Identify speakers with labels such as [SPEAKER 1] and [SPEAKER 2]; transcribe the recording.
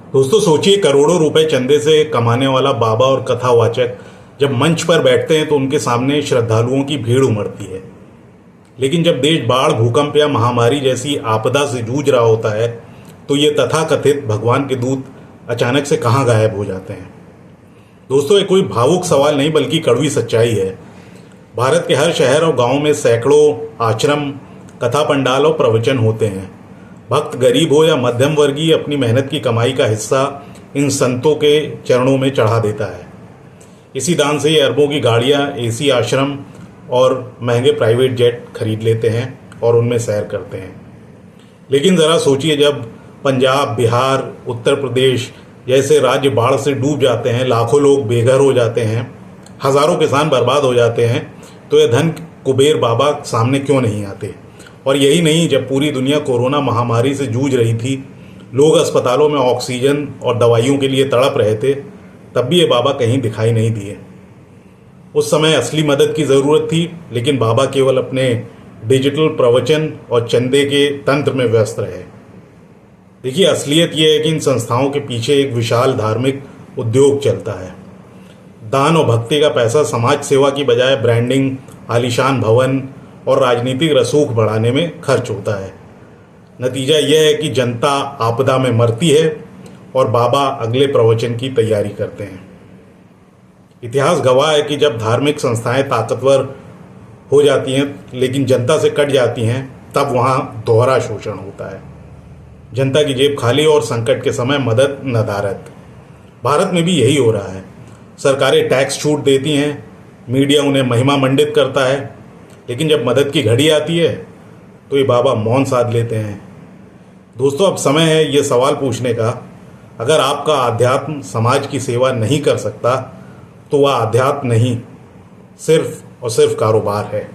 [SPEAKER 1] दोस्तों सोचिए, करोड़ों रुपए चंदे से कमाने वाला बाबा और कथावाचक जब मंच पर बैठते हैं तो उनके सामने श्रद्धालुओं की भीड़ उमड़ती है। लेकिन जब देश बाढ़, भूकंप या महामारी जैसी आपदा से जूझ रहा होता है तो ये तथाकथित भगवान के दूत अचानक से कहाँ गायब हो जाते हैं। दोस्तों, ये कोई भावुक सवाल नहीं बल्कि कड़वी सच्चाई है। भारत के हर शहर और गांव में सैकड़ों आश्रम, कथा पंडाल और प्रवचन होते हैं। भक्त गरीब हो या मध्यम वर्गीय अपनी मेहनत की कमाई का हिस्सा इन संतों के चरणों में चढ़ा देता है। इसी दान से ये अरबों की गाड़ियाँ, एसी आश्रम और महंगे प्राइवेट जेट खरीद लेते हैं और उनमें सैर करते हैं। लेकिन ज़रा सोचिए, जब पंजाब, बिहार, उत्तर प्रदेश जैसे राज्य बाढ़ से डूब जाते हैं, लाखों लोग बेघर हो जाते हैं, हज़ारों किसान बर्बाद हो जाते हैं, तो ये धन कुबेर बाबा सामने क्यों नहीं आते। और यही नहीं, जब पूरी दुनिया कोरोना महामारी से जूझ रही थी, लोग अस्पतालों में ऑक्सीजन और दवाइयों के लिए तड़प रहे थे, तब भी ये बाबा कहीं दिखाई नहीं दिए। उस समय असली मदद की ज़रूरत थी, लेकिन बाबा केवल अपने डिजिटल प्रवचन और चंदे के तंत्र में व्यस्त रहे। देखिए, असलियत यह है कि इन संस्थाओं के पीछे एक विशाल धार्मिक उद्योग चलता है। दान और भक्ति का पैसा समाज सेवा की बजाय ब्रांडिंग, आलीशान भवन और राजनीतिक रसूख बढ़ाने में खर्च होता है। नतीजा यह है कि जनता आपदा में मरती है और बाबा अगले प्रवचन की तैयारी करते हैं। इतिहास गवाह है कि जब धार्मिक संस्थाएं ताकतवर हो जाती हैं लेकिन जनता से कट जाती हैं, तब वहाँ दोहरा शोषण होता है। जनता की जेब खाली और संकट के समय मदद नदारद। भारत में भी यही हो रहा है। सरकारें टैक्स छूट देती हैं, मीडिया उन्हें महिमा मंडित करता है, लेकिन जब मदद की घड़ी आती है तो ये बाबा मौन साध लेते हैं। दोस्तों, अब समय है ये सवाल पूछने का, अगर आपका आध्यात्म समाज की सेवा नहीं कर सकता तो वह आध्यात्म नहीं, सिर्फ और सिर्फ कारोबार है।